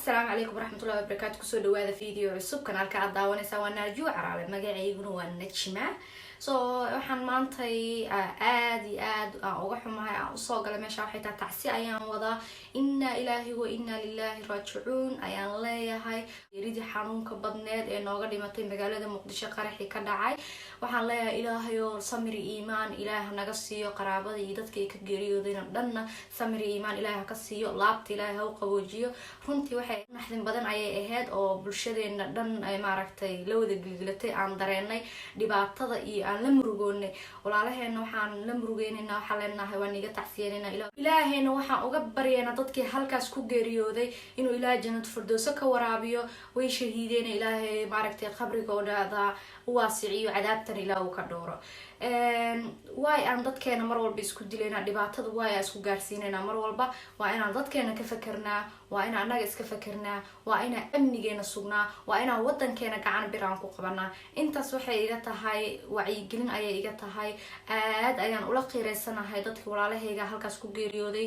السلام عليكم ورحمة الله وبركاته. كسو دواذا فيديو عصب كانال كعداوانيسا وانا جو عرالة مقاعيقنا وانا نجمع waxaan maantay aad uga xumahay aan usoo galay meesha waxay tahay tacsi ayaan wadaa inna ilaahi wa inna lillahi raajicuun ayaan leeyahay geeridii xanuunka badneed ee nooga dhimatay magaalada Muqdisho qaraxii ka dhacay waxaan leeyahay ilaahay oo samir iimaan ilaah naga siiyo qaraabada iyo dadka ay ka geeriyoodeen dhanna samir iimaan ilaah ka siiyo laabta ilaah u qaboojiyo runtii waxay naxdin badan ayay ahayd oo bulshadeena dhan ay maaragtay la wada gilgilatay aan dareenay dhibaatada iyo aan la murugoonay walaalaheena waxaan la murugeynayna waxa leenahay waan iga tacsiyeynayna ilaahayna waxaan uga baryeena dadkii halkaas ku geeriyooday inuu ilaahay jannada firdawsa ka waraabiyo way shahiideen ilaahay maaragtay qabrigooda waasiciyo cadaabtan ilaahu ka dhooro way aan dadkeena mar walba isku dilayna dhibaatada way isku gaarsiinayna mar walba waa inaan dadkeena ka fakarnaa waa inaan anaga iska fakarnaa waa inaan amnigeena sugnaa waa inaan wadankeena gacan biraan ku qabanaa intaas waxay iga tahay wacyigelin ayay iga tahay aad ayaan ula qiireysanahay dadkii walaalahayga halkaas ku geeriyooday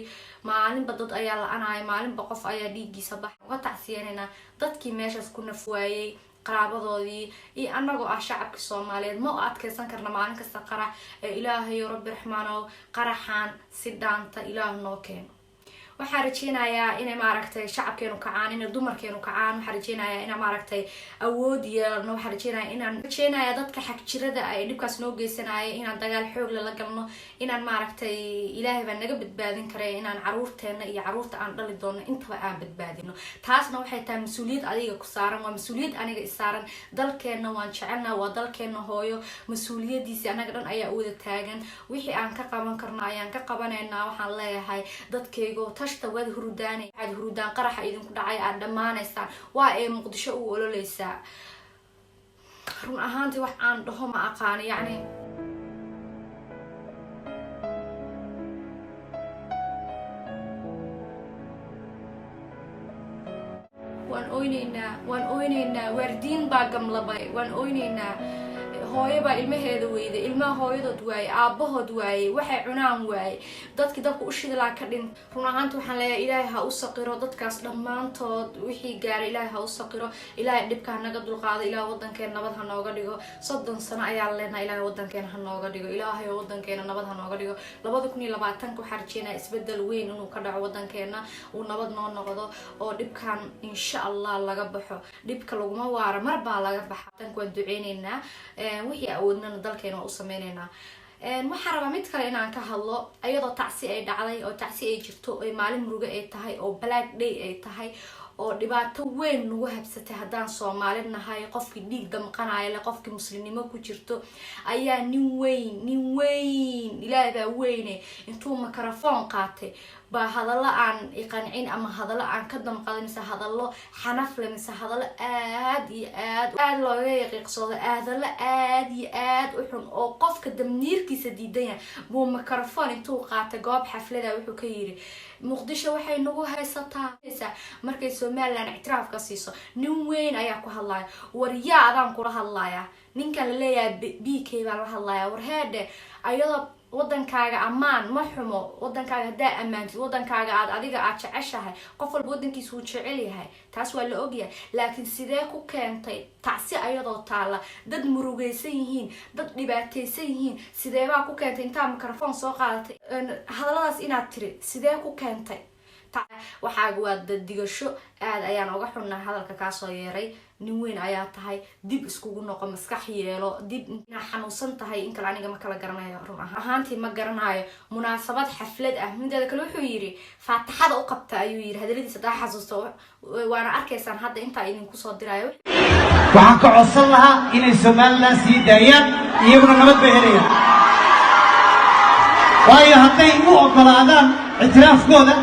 maalinba dad ayaa la-aanay maalinba qof ayaa dhiigiisa bax uga tacsiyeynayna dadkii meeshaas ku nafwaayay qaraabadoodii iyo anagoo ah shacabka Soomaaliyeed ma adkeysan karna maalin kasta qarax ilaahay rabbi raxmaano qaraxan si dhaanta ilaah noo keeno waxaan rajeynayaa inay maaragtay shacabkeenu kacaan inay dumarkeenu kacaan waxaan rajeynayaa inay maaragtay awood yeelno waxaan rajeynayaa dadka xaq jirada ay dhibkaas noo geysanayay inaan dagaal xoog la galno inaan maaragtay ilaahay baa naga badbaadin karay inaan caruurteena iyo caruurta aan dhali doono intaba aan badbaadino taasna waxay tahay mas'uuliyad adiga ku saaran waa mas'uuliyad aniga isaaran dalkeena waan jecelnaa waa dalkeena hooyo mas'uuliyadiisa anaga dhan ayaa wada taagan wixii aan ka qaban karno ayaan ka qabanaynaa waxaan leeyahay dadkayga wad hurudaan qaraxa idinku dhacay aad dhamaanaysaan waa ee Muqdisho u ololeysaa run ahaantii wax aan dhaho ma aqaan yani waan oyneynaa waardiin baa gamlabay waan oyneynaa hooyo baa ilmaheeda weyday ilmaha hooyadood waayay aabahood waayay waxay cunaan waayay dadkii dadku u shidilaa ka dhin run ahaantii waxaan leeyahay ilaahay ha u saqiro dadkaas dhammaantood wixii gaaray ilaahay ha u saqiro ilaahay dhibka ha naga dulqaado ilaahay wadankeena nabad ha nooga dhigo 30 sano ayaa leenahay ilaahay wadankeena ha nooga dhigo ilaahay wadankeena nabad ha nooga dhigo 2020 waxaan rajeynayaa isbedel weyn inuu ka dhaco wadankeena uu nabad noo noqdo oo dhibkan insha Allah laga baxo dhibka laguma waara mar baa laga baxaa tan ku duceyneynaa wixii awoodna dalkeena u sameeynayna waxaan rabaa mid kale inaan ka hadlo ayadoo tacsi ay dhacday oo tacsi ay jirto oo maalin murugo ay tahay oo black day ay tahay oo dhibaato weyn nagu habsatay hadaan Soomaali nahay qofkii dhiig damqanaaya la qofkii muslimnimo ku jirto ayaa nin weyn ilaahay baa weyne intuu mikrofon qaatay ba hadalla aan iqancin ama hadalla aan ka damqaday mise hadallo xanaf leh mise hadallo aad looga yaqiiqsado aad u xun oo qofka damniirkiisa diidaya buu mikrofon intuu qaatay goob xaflada wuxuu ka yiri Muqdisho waxay nagu haysataa markay Soomaaliland ictiraaf ka siiso nin weyn ayaa ku hadlaya wariyaa adaan kula hadlaya ninka la leeyahay BK baa la hadlaya war heede ayadoo wadankaaga amaan ma xumo wadankaaga hadaa amaantid wadankaaga aad adiga aad jeceshahay qof walba wadankiisa uu jecel yahay taas waa la ogyahay laakiin sidee ku keentay tacsi ayadoo taala dad murugeysan yihiin dad dhibaateysan yihiin sidee baa ku keentay inta mikrofon soo qaadatay hadaladaas inaad tiri sidee ku keentay waxaagu waa digasho aad ayaan uga xunnaa hadalka ka soo yeeray nin weyn ayaa tahay dib iskugu noqo maskax yeelo dib ina xanuunsan tahay in kale aniga ma kala garanayo run ahaantii ma garanayo munaasabad xaflad ah mideeda kale wuxuu yiri faataxada u qabta ayuu yiri hadaladiisa daa xasuusto waana arkaysaan hadda inta idinku soo diraayo waxaan ka codsan lahaa inay Soomaaliland sii daayaan iyaguna nabad bay helayaan waayo hadday u ogolaadaan ictiraafkooda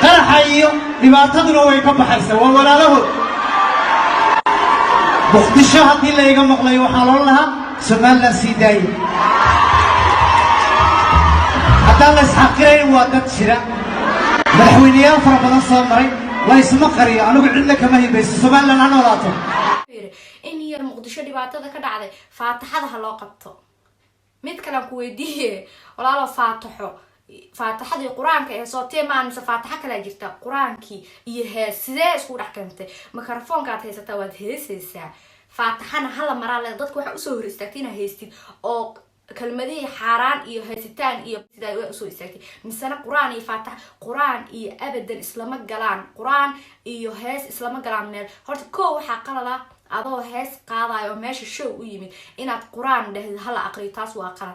qaraxa iyo dhibaataduna way ka baxaysaa waa walaalahood Muqdisho haddii la iga maqlay waxaa loo lahaa Soomaaliland sii daayay haddaan la isxaqirayn waa dad jira madaxweyneyaal fara badan soo maray la isma qariyo anigu cidna kama hibayso Soomaaliland ha noolaato in yar Muqdisho dhibaatada ka dhacday faataxada ha loo qabto mid kale ku weydiiyay walaalo faataxo faataxadii quraanka ee soo teemaan faataxa kala jirta quraankii iyo heeside isku dhaxkantay mikrofoonka aad haysataa waad heesaysaa faataxana hala maraa dadku waxa u soo hor istaagtay inay heystid oo كلمة حرام إيه هستان إيه سدا وسوي استاكي مثلا قرآن إيه فاتح قرآن إيه أبدا إسلام الجلان قرآن إيه هاس إسلام الجلان مال هرت كو حقلا لا أبو هاس قاضي يوم ماشي شو ويمي إن القرآن ده هلا أقريتاس وأقرأ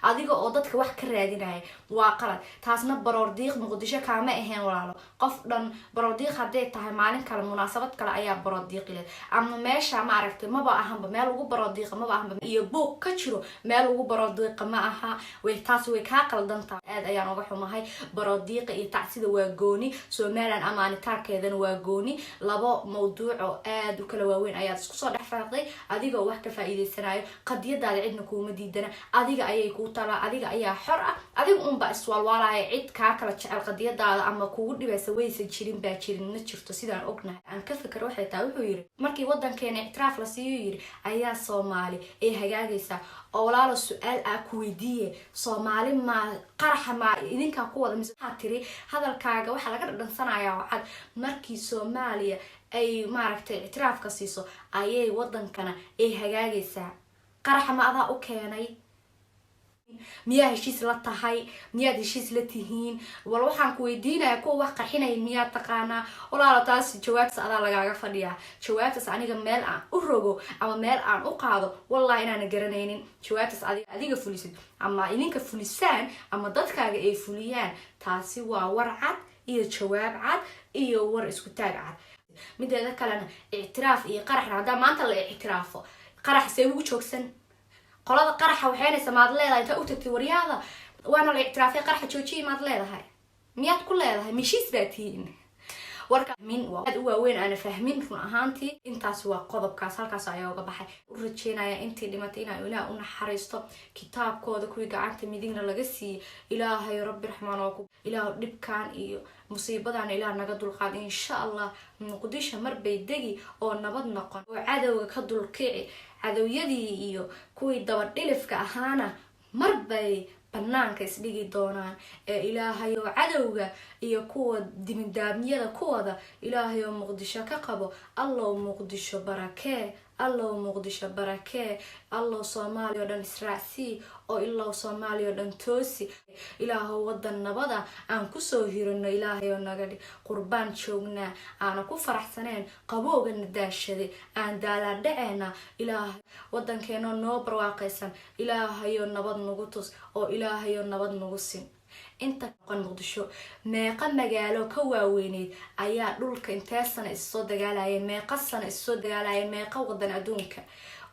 adiga oo dadka wax ka raadinaya waa qalad taasna baroordiiq muqdisho kaama ahayn walaalo qof dhan baroordiiq haday tahay maalin kale munaasabad kale ayaa baroordiiq leh ama meesha ma aragtay maba ahanba meel ugu baroordiiq maba ahanba iyo buuq ka jiro meel ugu baroordiiq ma aha way taas way ka qaldan tahay aad ayaan uga xumahay baroordiiq iyo tacsida waa gooni Soomaaliland amaanitaankeedana waa gooni labo mawduuc oo aad u kala waaweyn ayaa isku soo dhaxfaaqday adiga wax ka faa'iideysanayo qadiyadaada cidna kuuma diidana adiga ayay ku tala adiga ayaa xor ah adiga un ba iswalwaalaya cid ka kala jecel qadiyadaada ama kugu dhibaysa waysan jirin baa jirin jirto sidaan ognahay aan ka fikir waxay tahay wuxuu yiri markii wadankeena itraaf la siiyo yiri ayaa Soomaali ee hagaagaysa oo walaalo su'aal ah ku weydiiye Soomaali ma qaraxa ma idinka ku wada misaha tiri hadalkaaga waxa laga dhansanayaa wacad markii Soomaaliya ay maaragtay itraafka siiso ayay wadankana ee hagaagaysa qaraxa ma adaa u keenay miyaa heshiis la tahay miyaa heshiis la tihiin wal waxaan ku weydiinaya kuwa wax qarxinay miyaa taqaana walaalo taas jawaabta adaa lagaaga fadhiyaa jawaabtaas aniga meel aan u rogo ama meel aan u qaado wallahi inaan garanaynin jawaabtaas adiga fulisid ama idinka fulisaan ama dadkaaga ay fuliyaan taasi waa war cad iyo jawaab cad iyo war isku taag cad mideeda kalena i'tiraaf iyo qarax hada maanta la i'tiraafo qarax say ugu joogsan qolada qaraxa waxayna samaad leedahay inta u tagtay wariyada waana la i'tiraafay qaraxa joojiye maad leedahay miyaad ku leedahay mishiis baatiin warka min waa u waaweyn ana fahmin run ahaantii intaas waa qodobkaas halkaas ayaa uga baxay u rajeenaya intii dhimatay inay Ilaahay u naxariisto kitaabkooda kuwi gacanta midigna laga siiyay Ilaahay rabbi raxmaan oo Ilaahay dhibkaan iyo musiibadan Ilaahay naga dulqaad insha Allah muqdisho marbay degi oo nabad noqon oo cadawga ka dulkici cadowyadii iyo kuwii daba dhilifka ahaana marbay banaanka isdhigi doonaan ee Ilaahay oo cadawga iyo kuwa dimindaamiyada kuwada Ilaahay oo muqdisho ka qabo Allah muqdisho barakee الله مقدش بركة الله صومالي ودن إسرائيل أو الله صومالي ودن توسي إله ودن نبضة أن كسوهيرنا إلهي ونقدي قربان شوقنا أنا كفرح سنين قبوق النداش ذي أن دالا دعنا إله ودن كانوا نوبر واقعا إلهي ونبض نقطس أو إلهي ونبض نقصين inta qan muqdisho meeqa magaalo ka waaweynid ayaa dhulka inteesana isoo dagaalayeen meeqa sana isoo dagaalayeen meeqa wadan adduunka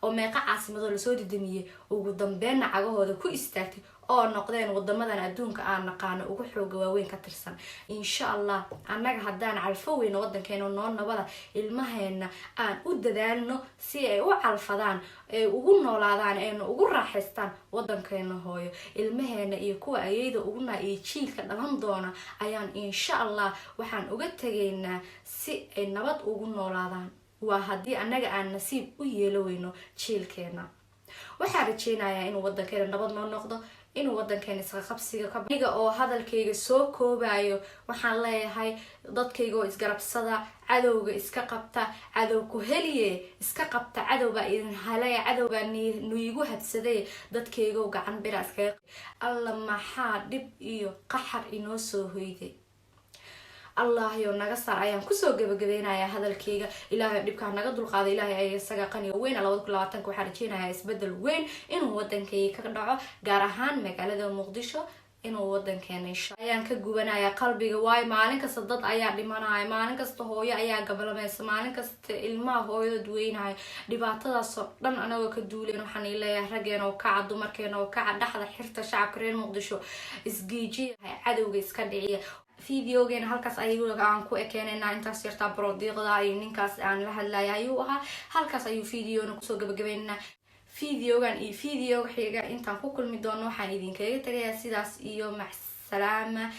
oo meeqa caasimado la soo didamiyay ugu dambeyn cagahooda ku istaagtay oo noqdeen wadamadan adduunka aan naqaan ugu xoog waaweyn ka tirsan insha Allah annaga hadaan calfoweyno wadankeena noo nabada ilmaheena aan u dadaalno si ay u calfadaan ee ugu noolaadaan ee ugu raaxaystaan wadankeena hooyo ilmaheena iyo kuwa ayayda ugu jiilka dhalan doona ayaan insha Allah waxaan uga tageynaa si ay nabad ugu noolaadaan waa hadii annaga aan nasiib u yeeloweyno jiilkeena waxaan rajeynayaa inuu wadankeena nabad noo noqdo inuu wadankeena isqa qabsiga ka biga oo hadalkayga soo koobayo waxaan leeyahay dadkayga oo isgarabsada cadawga iska qabta cadow ku heliye iska qabta cadawga idin halaya cadawga niigu habsaday dadkayga oo gacan bira iska alla maxaa dib iyo qaxar inoo soo hoyday الله يو نجسر أيام كسو جبجبينا يا هذا الكيجا إلهي بدك نجد القاضي إلهي أي سجى قني وين على وقت كل عتنك وحرجينا هاي يسبدل وين إنه ودن كي كدعاء جارهان مقالة المقدسة إنه ودن كانش أيام كجبنا يا قلبي جواي مالك صدق أيام لمنا هاي مالك استهوي أيام قبل ما يسمعك الماء هو دوين هاي دبعتها صدق أنا وكدولي نحني لا يهرجنا وكعد ومركنا وكعد أحد حرت شعب كرين مقدسة إسجيجي هاي عدو إسكندرية فيديوغين halkaas ayuu aan ku ekeenayna intaas yarta brodiqda ay ninkaas aan la hadlayo ayuu ahaa halkaas ayuu fiidiyoona ku soo gabagabeynaa fiidiyoogan iyo fiidiyooga xiga intaan ku kulmi doono waxaan idinkaga tagayaa sidaas iyo mac salaama